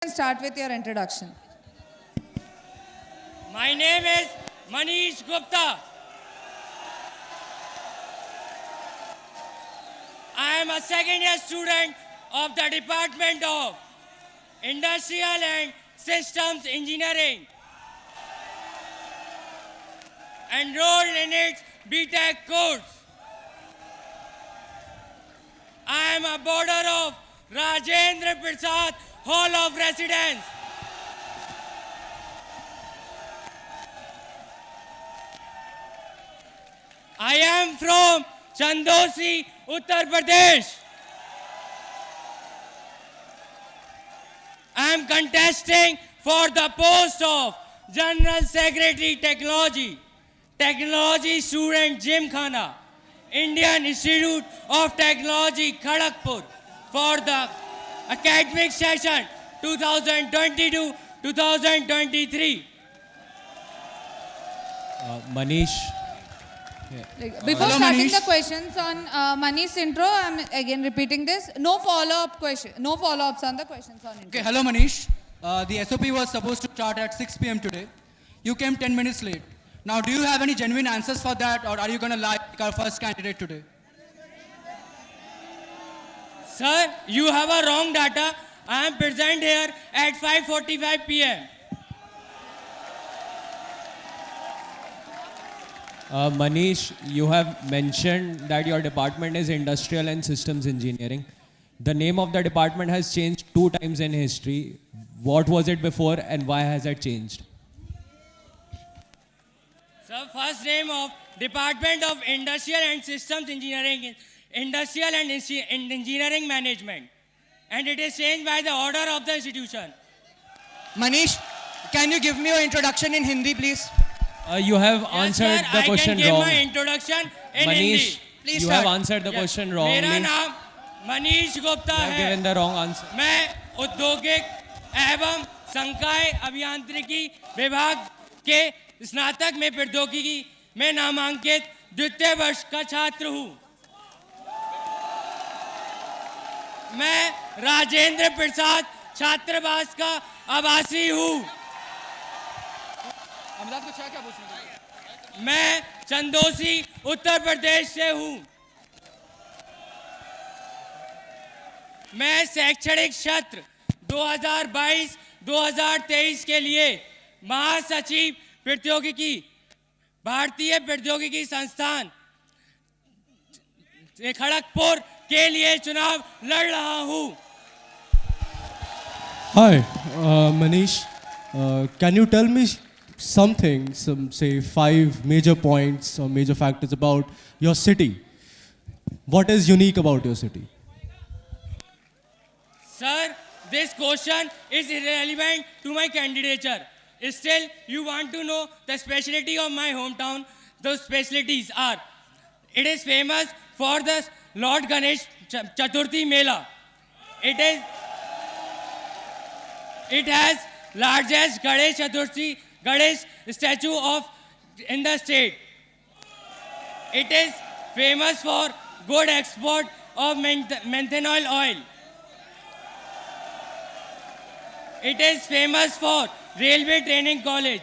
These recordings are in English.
Start with your introduction. My name is Manish Gupta. I am a second year student of the Department of Industrial and Systems Engineering, enrolled in its BTech course. I am a boarder of Rajendra Prasad Hall of Residence. I am from Chandosi, Uttar Pradesh. I am contesting for the post of General Secretary Technology Student Gymkhana, Indian Institute of Technology, Kharagpur, for the academic session 2022-2023. Manish. Before Hello, starting Manish. the questions on Manish's intro, I'm again repeating this. No follow-ups on the questions on intro. Okay, hello Manish. The SOP was supposed to start at 6 p.m. today. You came 10 minutes late. Now, do you have any genuine answers for that, or are you going to lie like our first candidate today? Sir, you have a wrong data. I am present here at 5:45 p.m. Manish, you have mentioned that your department is Industrial and Systems Engineering. The name of the department has changed 2 times in history. What was it before and why has it changed? Sir, first name of Department of Industrial and Systems Engineering is Industrial and Engineering Management, and it is changed by the order of the institution. Manish, can you give me your introduction in Hindi, please? You have Yes, answered sir, the question I can give wrong. my introduction in Manish, Hindi. Please you start. have answered the question wrongly. मेरा You नाम Manish Gupta have है. given the wrong answer. मैं औद्योगिक एवं संकाय अभियांत्रिकी विभाग के स्नातक में प्रौद्योगिकी में नामांकित द्वितीय वर्ष का छात्र हूँ. मैं राजेंद्र प्रसाद छात्रावास का आवासी हूँ. अमदाद को क्या पूछना? मैं चंदोसी उत्तर प्रदेश से हूँ. मैं शैक्षणिक सत्र 2022-2023 के लिए महासचिव प्रौद्योगिकी भारतीय प्रौद्योगिकी संस्थान खड़गपुर के लिए चुनाव लड़ रहा हूँ. Hi, Manish. Can you tell me something, say 5 major points or major factors about your city? What is unique about your city? Sir, this question is irrelevant to my candidature. Still, you want to know the specialty of my hometown. Those specialties are: it is famous for the Lord Ganesh Chaturthi Mela. It has largest Ganesh statue in the state. It is famous for good export of methanol oil. It is famous for Railway Training College.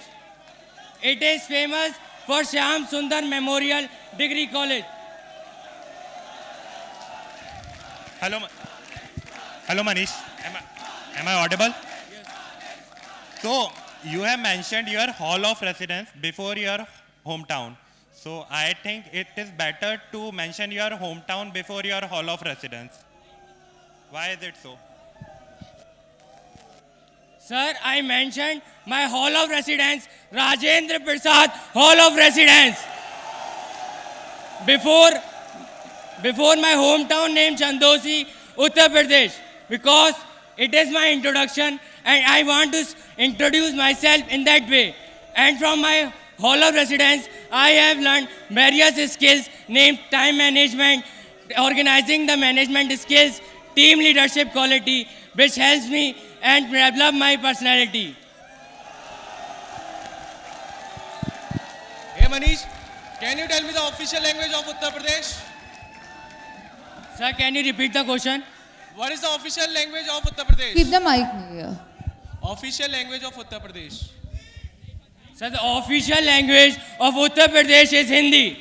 It is famous for Shyam Sundar Memorial Degree College. Hello, hello Manish. Am I audible? Yes. So you have mentioned your hall of residence before your hometown. So I think it is better to mention your hometown before your hall of residence. Why is it so? Sir, I mentioned my hall of residence, Rajendra Prasad Hall of Residence. Before my hometown name Chandosi, Uttar Pradesh, because it is my introduction and I want to introduce myself in that way. And from my hall of residence, I have learned various skills named time management, organizing the management skills, team leadership quality, which helps me and develop my personality. Hey Manish, can you tell me the official language of Uttar Pradesh? Sir, can you repeat the question? What is the official language of Uttar Pradesh? Keep the mic near. Official language of Uttar Pradesh. Sir, the official language of Uttar Pradesh is Hindi.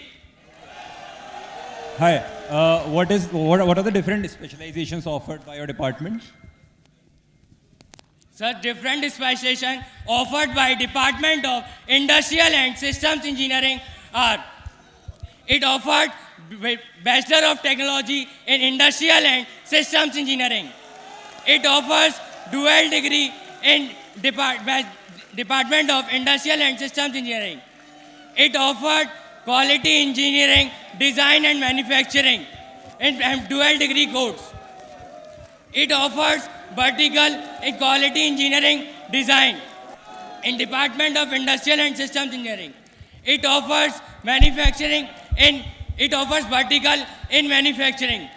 Hi. What are the different specializations offered by your department? Sir, different specialization offered by Department of Industrial and Systems Engineering are: it offered Bachelor of Technology in Industrial and Systems Engineering. It offers dual degree in Department of Industrial and Systems Engineering. It offered Quality Engineering, Design and Manufacturing and dual degree course. It offers vertical in Quality Engineering Design in Department of Industrial and Systems Engineering. It offers vertical in manufacturing.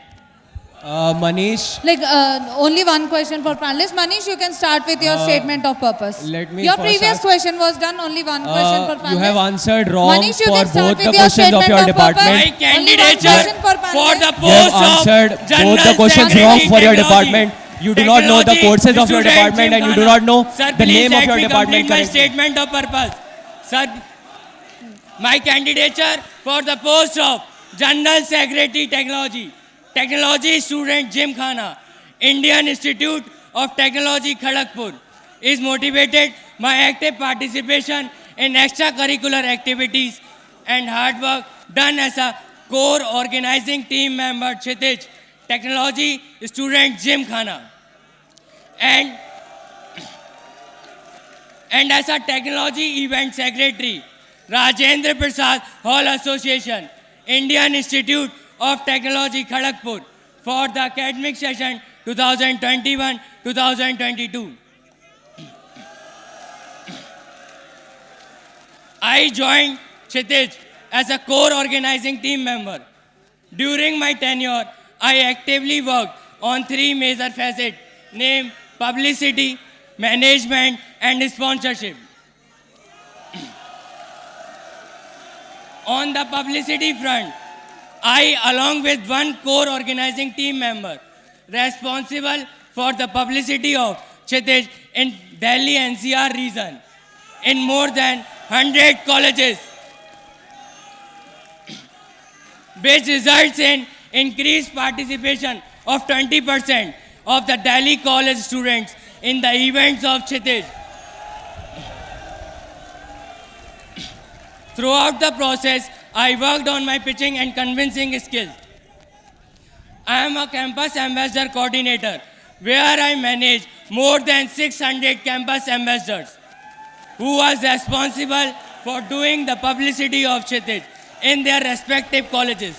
Manish, Like only one question for panelists. Manish, you can start with your statement of purpose. let me Your first previous ask- question was done. Only one question for panelists. you have answered wrong Manish, you for can start both with the your questions of statement your of department. My purpose. Only one candidature question for for the panelists. You have post answered of both General the questions Secretary wrong for your Technology. department. You do not know the Technology courses of your student department and you do Gymkhana. not know Sir, the please name of let your me department complete my correctly. statement of purpose. Sir, my candidature for the post of General Secretary Technology, Technology Student Gymkhana, Indian Institute of Technology Kharagpur, is motivated by active participation in extracurricular activities and hard work done as a core organizing team member Kshitij, Technology Student Gymkhana, and as a Technology Event Secretary, Rajendra Prasad Hall Association, Indian Institute of Technology Kharagpur, for the academic session 2021-2022. I joined Kshitij as a core organizing team member. During my tenure, I actively worked on three major facets, named publicity, management, and sponsorship. On the publicity front, I, along with one core organizing team member, responsible for the publicity of Kshitij in Delhi NCR region, in more than 100 colleges, which results in increased participation of 20% of the Delhi college students in the events of Kshitij. Throughout the process, I worked on my pitching and convincing skills. I am a campus ambassador coordinator, where I manage more than 600 campus ambassadors who was responsible for doing the publicity of Kshitij in their respective colleges.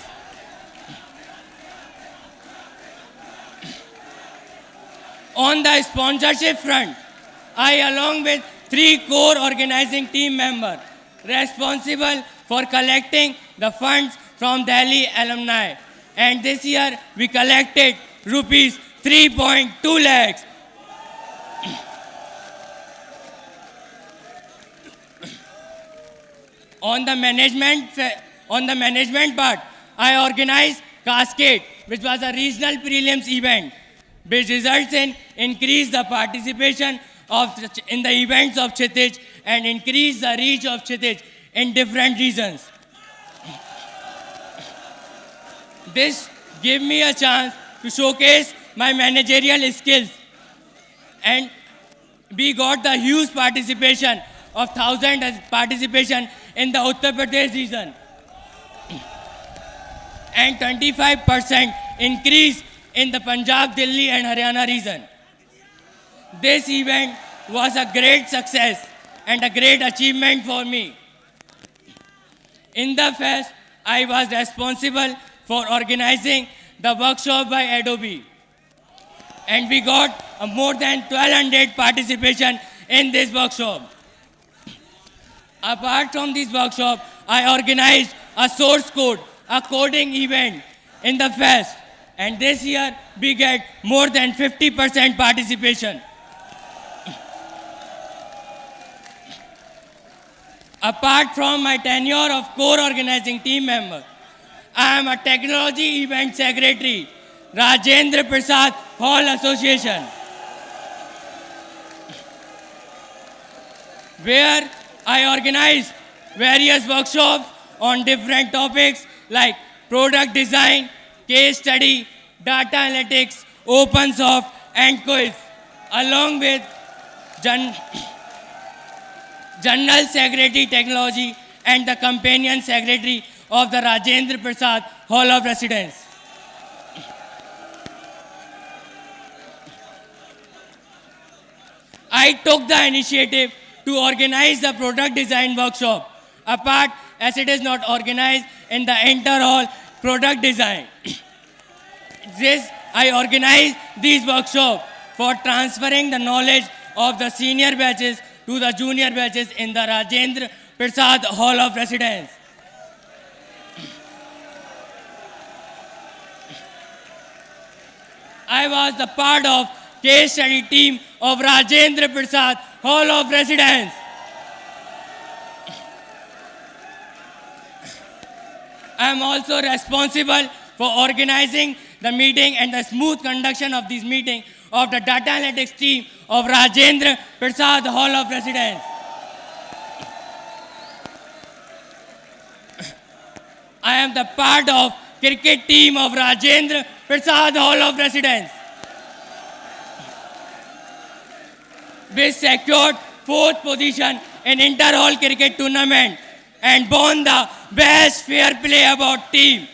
On the sponsorship front, I, along with three core organizing team members, responsible for collecting the funds from Delhi alumni. And this year, we collected rupees 3.2 lakhs. On the management part, I organized Cascade, which was a regional prelims event, which results in increase the participation in the events of Kshitij and increase the reach of Kshitij in different regions. This gave me a chance to showcase my managerial skills, and we got the huge participation of 1,000 participation in the Uttar Pradesh region and 25% increase in the Punjab, Delhi and Haryana region. This event was a great success and a great achievement for me. In the fest, I was responsible for organizing the workshop by Adobe, and we got more than 1,200 participation in this workshop. Apart from this workshop, I organized a source code, a coding event in the fest, and this year we get more than 50% participation. Apart from my tenure of core organizing team member, I am a technology event secretary, Rajendra Prasad Hall Association. where I organized various workshops on different topics like product design, case study, data analytics, open source, and quiz, along with General Secretary Technology and the Companion Secretary of the Rajendra Prasad Hall of Residence. I took the initiative to organize the product design workshop, apart as it is not organized in the inter-hall product design. I organized these workshops for transferring the knowledge of the senior batches to the junior batches in the Rajendra Prasad Hall of Residence. I was the part of case study team of Rajendra Prasad Hall of Residence. I am also responsible for organizing the meeting and the smooth conduction of this meeting of the data analytics team of Rajendra Prasad Hall of Residence. I am the part of cricket team of Rajendra Prasad Hall of Residence, which secured 4th position in inter-hall cricket tournament and won the best fair play about team.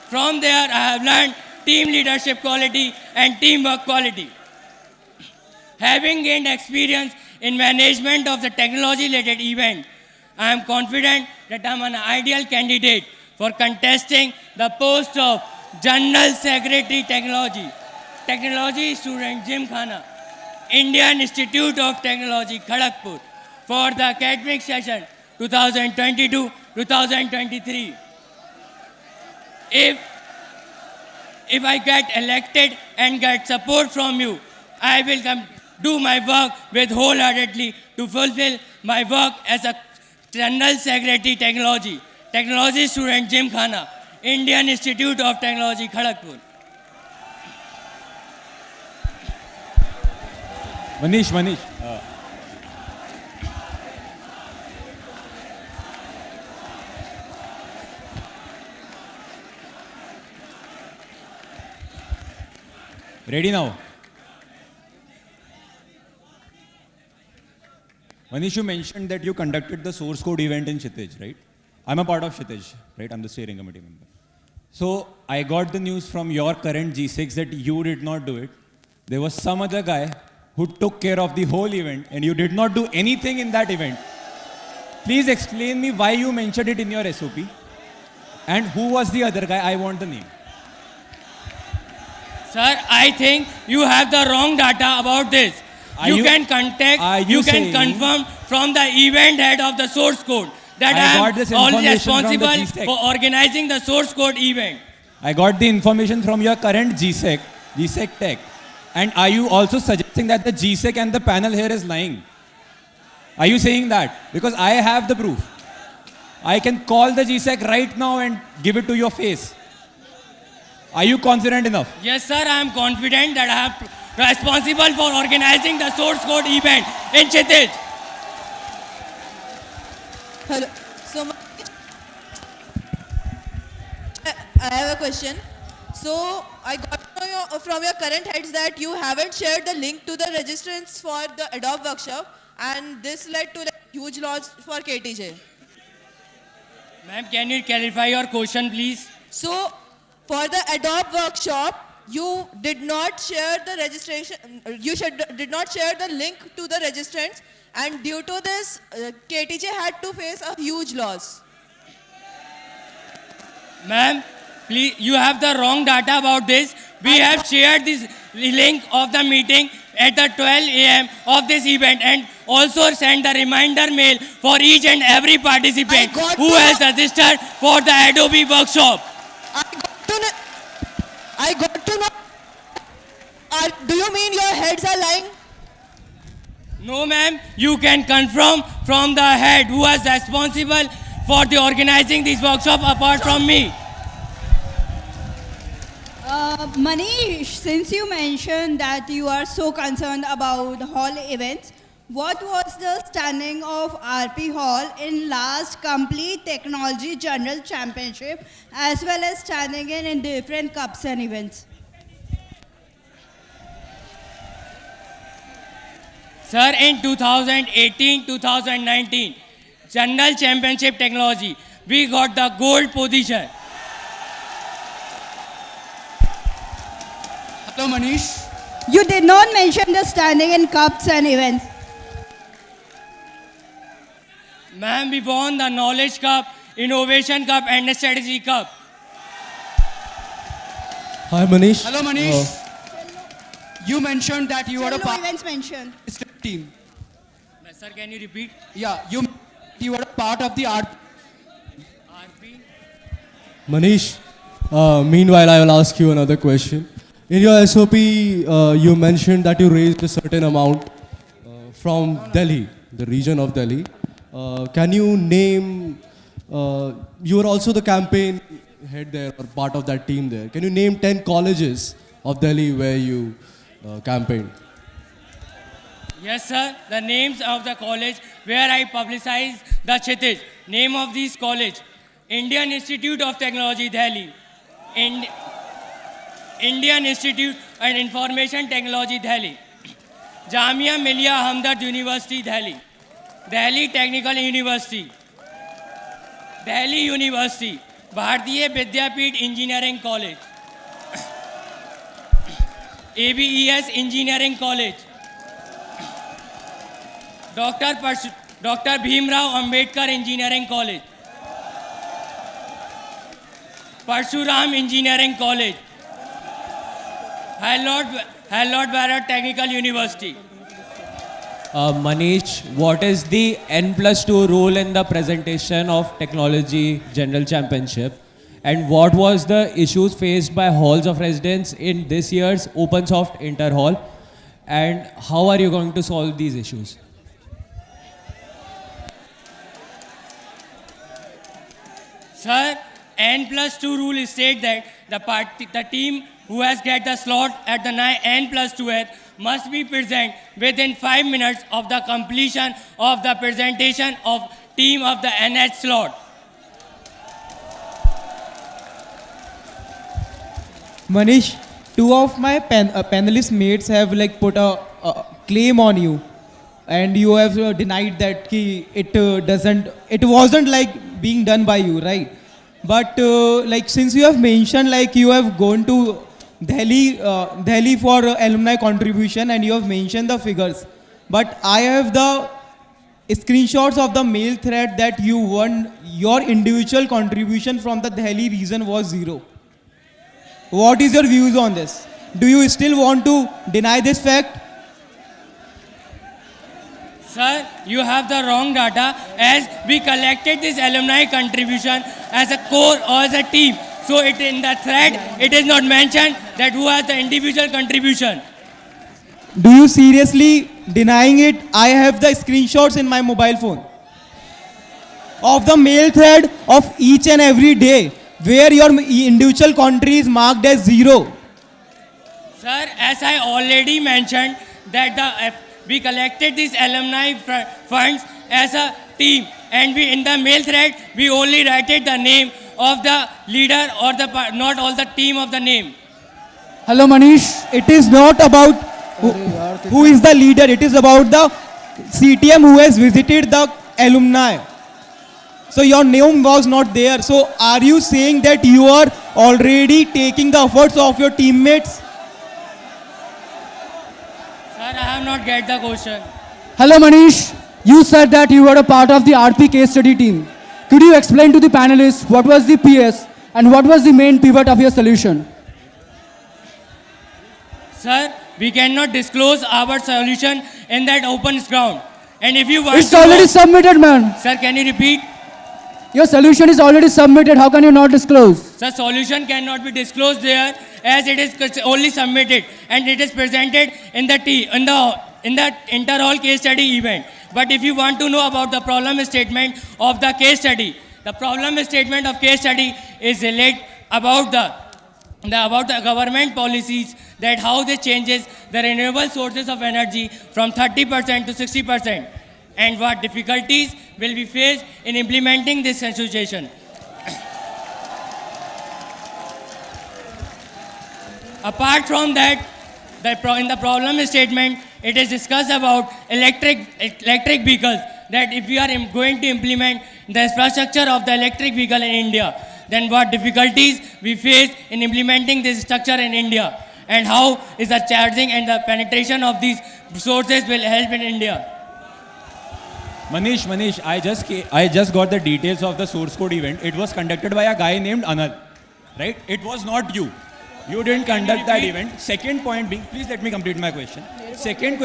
From there, I have learned team leadership quality and teamwork quality. Having gained experience in management of the technology-related event, I am confident that I am an ideal candidate for contesting the post of General Secretary Technology, Technology Student Gymkhana, Indian Institute of Technology, Kharagpur, for the academic session 2022-2023. If I get elected and get support from you, I will do my work with wholeheartedly to fulfill my work as a General Secretary Technology, Technology Student Gymkhana, Indian Institute of Technology, Kharagpur. Manish. Ready now? Manish, you mentioned that you conducted the source code event in Kshitij, right? I'm a part of Kshitij, right? I'm the steering committee member. So I got the news from your current G6 that you did not do it. There was some other guy who took care of the whole event and you did not do anything in that event. Please explain me why you mentioned it in your SOP and who was the other guy. I want the name. Sir, I think you have the wrong data about this. You can confirm from the event head of the source code that I am only responsible for organizing the source code event. I got the information from your current GSEC Tech. And are you also suggesting that the GSEC and the panel here is lying? Are you saying that? Because I have the proof. I can call the GSEC right now and give it to your face. Are you confident enough? Yes, sir, I am confident that I am responsible for organizing the source code event in Kshitij. Hello. So, I have a question. So, I got from your current heads that you haven't shared the link to the registrants for the Adobe workshop, and this led to huge loss for KTJ. Ma'am, can you clarify your question, please? So, for the Adobe workshop, you did not share the registration. Did not share the link to the registrants, and due to this, KTJ had to face a huge loss. Ma'am, please, you have the wrong data about this. We have shared this link of the meeting at the 12 a.m. of this event and also sent the reminder mail for each and every participant who has registered for the Adobe workshop. I got to know. Do you mean your heads are lying? No, ma'am. You can confirm from the head who is responsible for the organizing this workshop apart from me. Manish, since you mentioned that you are so concerned about hall events, what was the standing of RP Hall in last complete technology general championship as well as standing in different cups and events? Sir, in 2018-2019, General Championship Technology, we got the gold position. Hello, Manish. You did not mention the standing in cups and events. Ma'am, we won the Knowledge Cup, Innovation Cup and the Strategy Cup. Hi, Manish. Hello, Manish. You mentioned that you are a No part events mentioned. of the team. Sir, can you repeat? Yeah, you are a part of the art. RP? Manish, meanwhile, I will ask you another question. In your SOP, you mentioned that you raised a certain amount from Delhi, the region of Delhi. Can you name, you were also the campaign head there or part of that team there. Can you name 10 colleges of Delhi where you campaigned? Yes, sir. The names of the college where I publicized the Kshitij. Name of these college: Indian Institute of Technology, Delhi. Indian Institute and Information Technology, Delhi. Jamia Millia Hamdard University, Delhi. Delhi Technical University. Delhi University. Bharatiya Vidyapeeth Engineering College. ABES Engineering College. Dr. Bhimrao Ambedkar Engineering College. Parshuram Engineering College. Lord Barrett Technical University. Manish, what is the N+2 rule in the presentation of Technology General Championship? And what was the issues faced by halls of residence in this year's OpenSoft Inter Hall? And how are you going to solve these issues? Sir, N+2 rule state that the team who has get the slot at the N+2th must be present within 5 minutes of the completion of the presentation of team of the NH slot. Manish, two of my panelist mates have like put a claim on you, and you have denied that it wasn't like being done by you, right? But like since you have mentioned like you have gone to Delhi for alumni contribution and you have mentioned the figures, but I have the screenshots of the mail thread that you won. Your individual contribution from the Delhi region was 0. What is your views on this? Do you still want to deny this fact? Sir, you have the wrong data, as we collected this alumni contribution as a core or as a team. So it in the thread, it is not mentioned that who has the individual contribution. Do you seriously denying it? I have the screenshots in my mobile phone of the mail thread of each and every day where your individual country is marked as 0. Sir, as I already mentioned that we collected these alumni funds as a team, and we in the mail thread we only write the name of the leader or not all the team of the name. Hello, Manish. It is not about who is the leader. It is about the CTM who has visited the alumni. So your name was not there. So are you saying that you are already taking the efforts of your teammates? Sir, I have not get the question. Hello, Manish. You said that you were a part of the RP case study team. Could you explain to the panelists what was the PS and what was the main pivot of your solution? Sir, we cannot disclose our solution in that open ground. And if you want It's already submitted, man. Sir, can you repeat? Your solution is already submitted. How can you not disclose? Sir, solution cannot be disclosed there as it is only submitted and it is presented in the inter-hall case study event. But if you want to know about the problem statement of the case study, the problem statement of case study is related about the about the government policies, that how this changes the renewable sources of energy from 30% to 60%, and what difficulties will be faced in implementing this situation. Apart from that, in the problem statement, it is discussed about electric vehicles, that if we are going to implement the infrastructure of the electric vehicle in India, then what difficulties we face in implementing this structure in India, and how is the charging and the penetration of these sources will help in India. Manish, I just got the details of the source code event. It was conducted by a guy named Anand, right? It was not you. You didn't conduct that event. Second point being, please let me complete my question. Second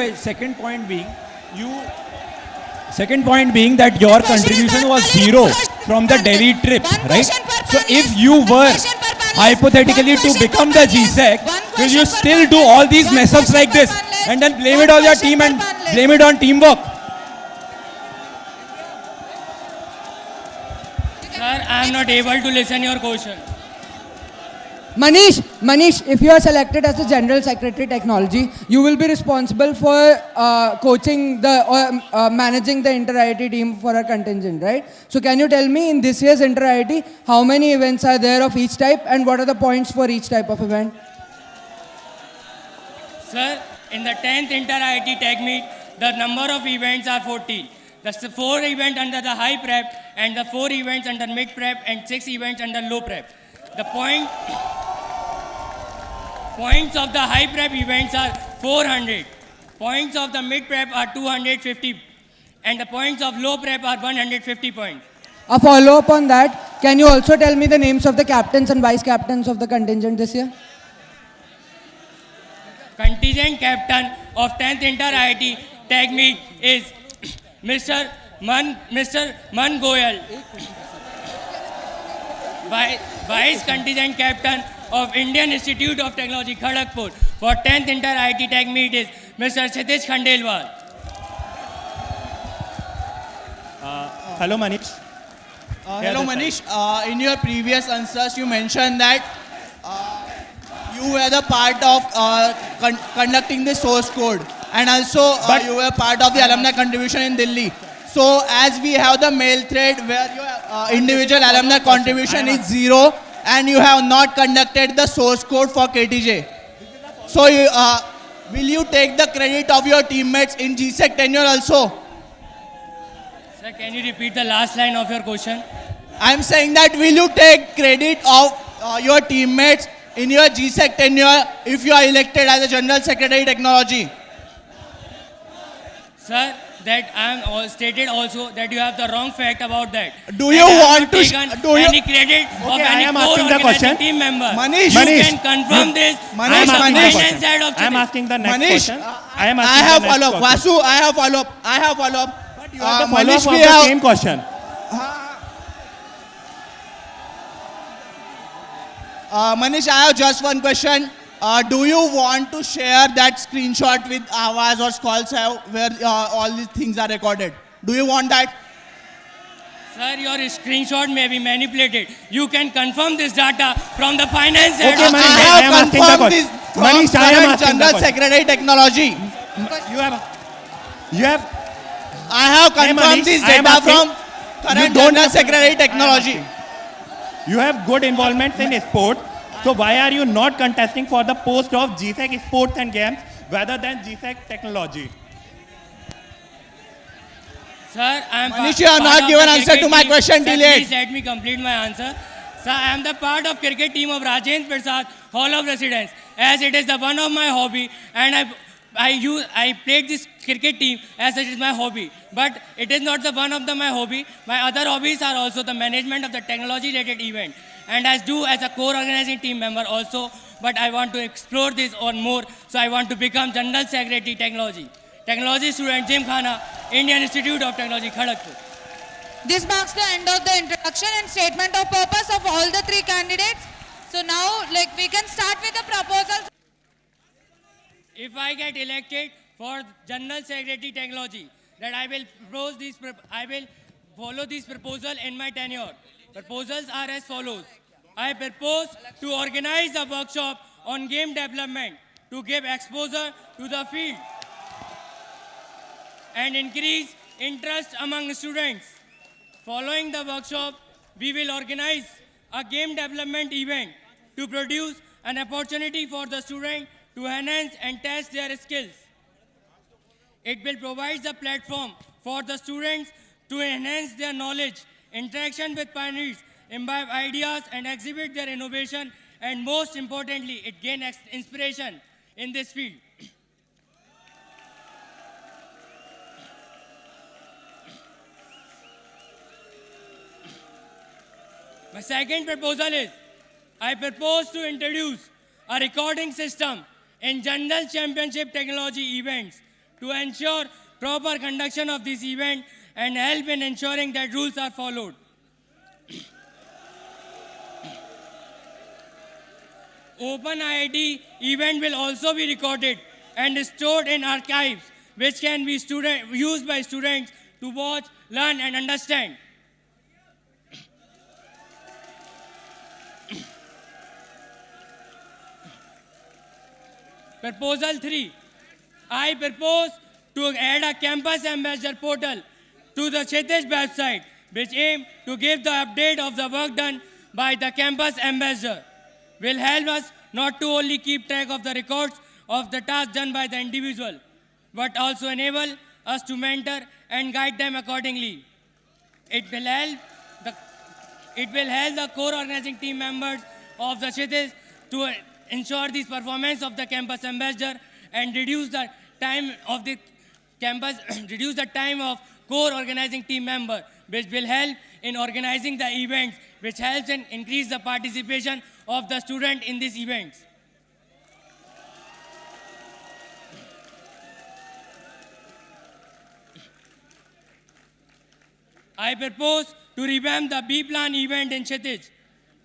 point being that your contribution was zero from the Delhi trip, right? So if you were hypothetically to become the GSEC, will you still do all these mess ups like this and then blame it on your team and blame it on teamwork? Sir, I am not able to listen your question. Manish, if you are selected as the General Secretary Technology, you will be responsible for coaching managing the inter-IIT team for our contingent, right? So can you tell me in this year's inter-IIT, how many events are there of each type and what are the points for each type of event? Sir, in the 10th Inter-IIT Tech Meet, the number of events are 14. The 4 events under the high prep and the 4 events under mid prep and 6 events under low prep. The points of the high prep events are 400. Points of the mid prep are 250. And the points of low prep are 150 points. A follow-up on that, can you also tell me the names of the captains and vice captains of the contingent this year? Contingent captain of 10th Inter-IIT Tech Meet is Mr. Man Goyal. Vice contingent captain of Indian Institute of Technology, Kharagpur, for 10th Inter-IIT Tech Meet is Mr. Kshitij Khandelwal. Hello, Manish. Hello, Manish. In your previous answers, you mentioned that you were the part of conducting the source code, and also you were part of the alumni contribution in Delhi. So, as we have the mail thread where your individual alumni contribution is 0, and you have not conducted the source code for KTJ. So, will you take the credit of your teammates in GSEC tenure also? Sir, can you repeat the last line of your question? I am saying that will you take credit of your teammates in your GSEC tenure if you are elected as a General Secretary Technology? Sir, that I am stated also that you have the wrong fact about that. Do you want to any credit of any core team member? Manish, you can confirm this. I am asking the next question. I have follow-up. Vasu, I have follow-up. But you have the follow-up of the same question. Manish, I have just one question. Do you want to share that screenshot with Awaz or Skolsav where all these things are recorded? Do you want that? Sir, your screenshot may be manipulated. You can confirm this data from the finance head. Okay, Manish, I have confirmed this from current General Secretary Technology. I have confirmed this data from current General Secretary Technology. You have good involvement in sport. So why are you not contesting for the post of GSEC Sports and Games rather than GSEC Technology? Sir, I am Manish, you have not given answer to my question till yet. Please let me complete my answer. Sir, I am the part of cricket team of Rajendra Prasad Hall of Residence, as it is the one of my hobby, and I played this cricket team as it is my hobby. But it is not the one of my hobby. My other hobbies are also the management of the technology-related event, and as a core organizing team member also. But I want to explore this on more, so I want to become General Secretary Technology. Technology student Jim Khana, Indian Institute of Technology, Kharagpur. This marks the end of the introduction and statement of purpose of all the 3 candidates. So now, we can start with the proposals. If I get elected for General Secretary Technology, that I will follow this proposal in my tenure. Proposals are as follows. I propose to organize a workshop on game development to give exposure to the field and increase interest among students. Following the workshop, we will organize a game development event to produce an opportunity for the student to enhance and test their skills. It will provide a platform for the students to enhance their knowledge, interaction with pioneers, imbibe ideas and exhibit their innovation, and most importantly, it gain inspiration in this field. My second proposal is, I propose to introduce a recording system in General Championship Technology events to ensure proper conduction of this event and help in ensuring that rules are followed. Open IIT event will also be recorded and stored in archives, which can be used by students to watch, learn, and understand. Proposal 3. I propose to add a campus ambassador portal to the Kshitij website, which aim to give the update of the work done by the campus ambassador. Will help us not to only keep track of the records of the tasks done by the individual, but also enable us to mentor and guide them accordingly. It will help the core organizing team members of the Kshitij to ensure the performance of the campus ambassador and reduce the time of the campus, reduce the time of core organizing team member, which will help in organizing the events, which helps in increase the participation of the student in these events. I propose to revamp the B-Plan event in Kshitij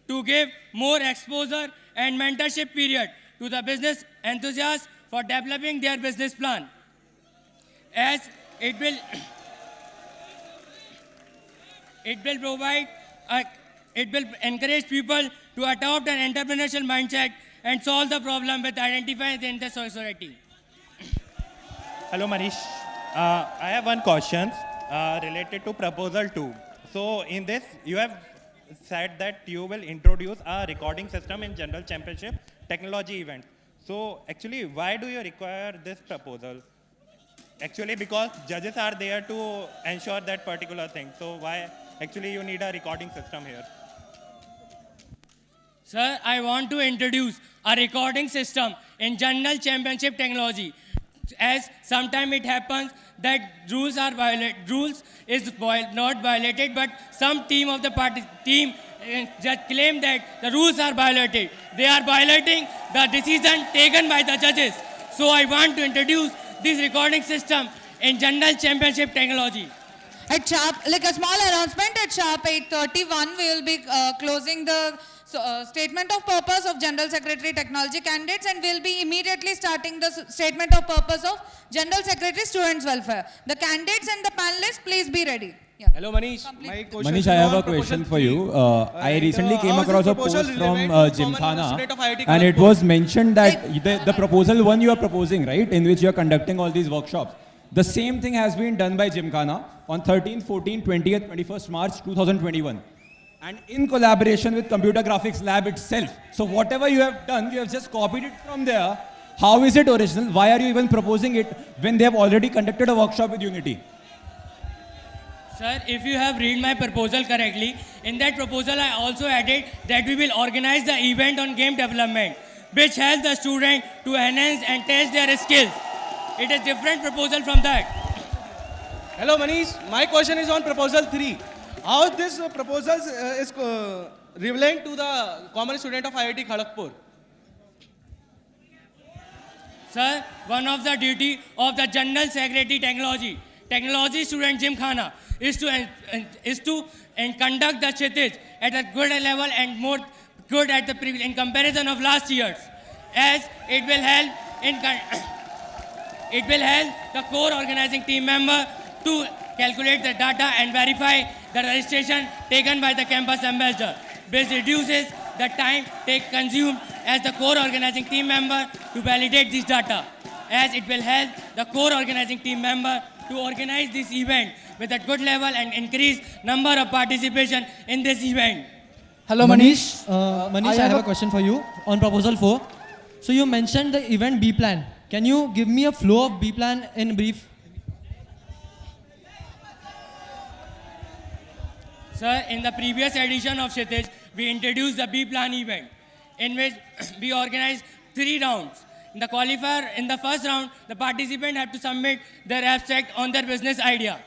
to give more exposure and mentorship period to the business enthusiasts for developing their business plan, as it will encourage people to adopt an entrepreneurial mindset and solve the problem with identifying in the society. Hello, Manish. I have one question related to proposal 2. So in this, you have said that you will introduce a recording system in General Championship Technology event. So actually, why do you require this proposal? Actually, because judges are there to ensure that particular thing. So why actually you need a recording system here? Sir, I want to introduce a recording system in General Championship Technology, as sometimes it happens that rules are not violated, but some team of the team just claim that the rules are violated. They are violating the decision taken by the judges. So I want to introduce this recording system in General Championship Technology. At sharp, like a small announcement, at sharp 8:31, we will be closing the statement of purpose of General Secretary Technology candidates, and we'll be immediately starting the statement of purpose of General Secretary Students Welfare. The candidates and the panelists, please be ready. Yeah. Hello, Manish. My question Manish, I have a question for you. I recently came across a post from Gymkhana, and it was mentioned that the proposal one you are proposing, right, in which you are conducting all these workshops, the same thing has been done by Gymkhana on 13th, 14th, 20th, 21st March 2021. And in collaboration with Computer Graphics Lab itself. So whatever you have done, you have just copied it from there. How is it original? Why are you even proposing it when they have already conducted a workshop with Unity? Sir, if you have read my proposal correctly, in that proposal I also added that we will organize the event on game development, which helps the student to enhance and test their skills. It is different proposal from that. Hello, Manish. My question is on proposal 3. How this proposal is relevant to the common student of IIT Kharagpur? Sir, one of the duty of the General Secretary Technology student Gymkhana is to conduct the Kshitij at a good level and more good at the in comparison of last years, as it will help the core organizing team member to calculate the data and verify the registration taken by the campus ambassador, which reduces the time consumed as the core organizing team member to validate this data, as it will help the core organizing team member to organize this event with a good level and increase number of participation in this event. Hello, Manish. Manish, I have a question for you on proposal 4. So you mentioned the event B plan. Can you give me a flow of B plan in brief? Sir, in the previous edition of Kshitij, we introduced the B plan event, in which we organized 3 rounds. In the qualifier, in the first round, the participant had to submit their abstract on their business idea.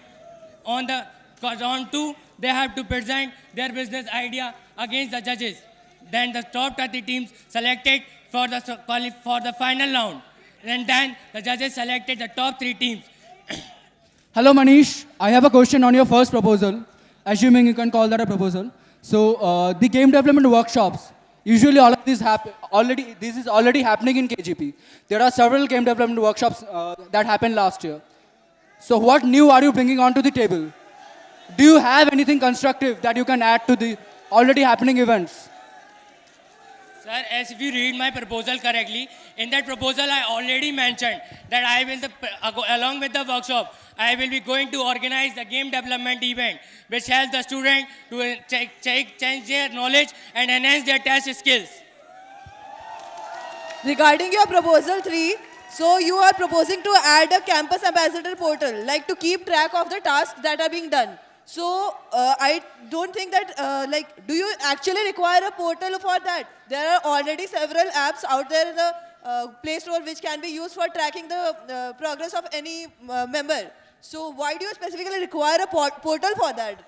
On the round 2, they have to present their business idea against the judges. Then the top 30 teams selected for the final round. And then the judges selected the top 3 teams. Hello, Manish. I have a question on your first proposal, assuming you can call that a proposal. So, the game development workshops. Usually, all of this this is already happening in KGP. There are several game development workshops that happened last year. So, what new are you bringing onto the table? Do you have anything constructive that you can add to the already happening events? Sir, as if you read my proposal correctly, in that proposal I already mentioned that I will, along with the workshop, I will be going to organize the game development event, which helps the student to change their knowledge and enhance their test skills. Regarding your proposal 3, so you are proposing to add a campus ambassador portal, like to keep track of the tasks that are being done. So I don't think that, do you actually require a portal for that? There are already several apps out there in the Play Store which can be used for tracking the progress of any member. So why do you specifically require a portal for that?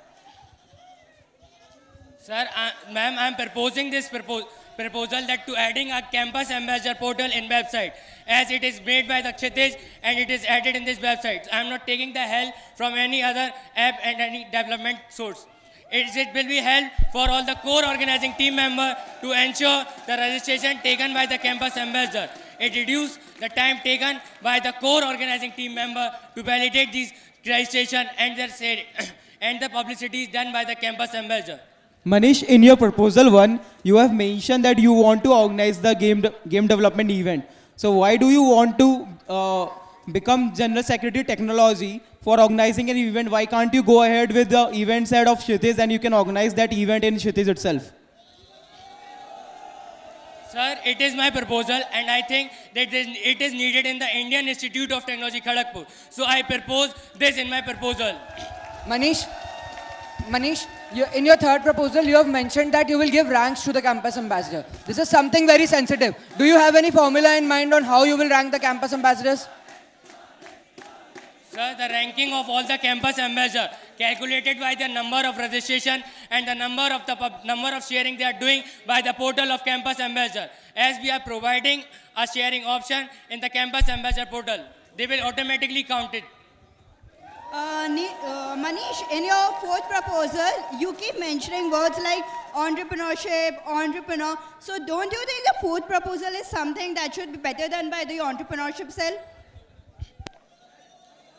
Sir, ma'am, I am proposing this proposal that to adding a campus ambassador portal in website, as it is made by the Kshitij and it is added in this website. I am not taking the help from any other app and any development source. It will be help for all the core organizing team member to ensure the registration taken by the campus ambassador. It reduces the time taken by the core organizing team member to validate these registration and the publicity is done by the campus ambassador. Manish, in your proposal 1, you have mentioned that you want to organize the game development event. So why do you want to become General Secretary Technology for organizing an event? Why can't you go ahead with the event side of Kshitij and you can organize that event in Kshitij itself? Sir, it is my proposal and I think that it is needed in the Indian Institute of Technology, Kharagpur. So I propose this in my proposal. Manish, in your third proposal, you have mentioned that you will give ranks to the campus ambassador. This is something very sensitive. Do you have any formula in mind on how you will rank the campus ambassadors? Sir, the ranking of all the campus ambassadors calculated by the number of registration and the number of sharing they are doing by the portal of campus ambassador. As we are providing a sharing option in the campus ambassador portal, they will automatically count it. Manish, in your fourth proposal, you keep mentioning words like entrepreneurship, entrepreneur. So don't you think the fourth proposal is something that should be better done by the entrepreneurship cell?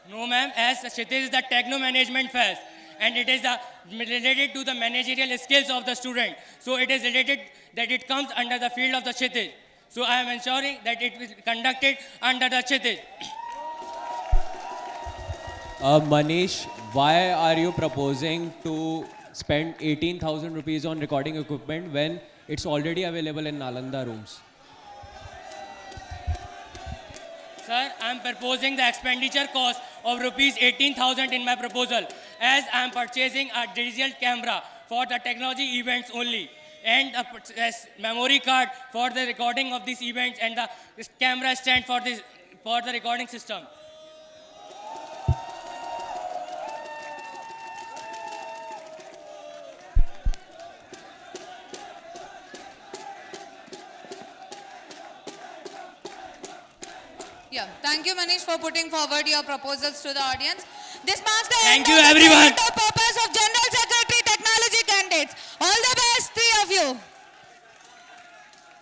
No, ma'am, as Kshitij is the techno management fest and it is related to the managerial skills of the student. So it is related that it comes under the field of the Kshitij. So I am ensuring that it is conducted under the Kshitij. Manish, why are you proposing to spend 18,000 rupees on recording equipment when it's already available in Nalanda rooms? Sir, I am proposing the expenditure cost of rupees 18,000 in my proposal, as I am purchasing a digital camera for the technology events only and a memory card for the recording of these events and the camera stand for the recording system. Yeah, thank you Manish for putting forward your proposals to the audience. This marks the Thank end you, of everyone. the purpose of General Secretary Technology candidates. All the best, 3 of you.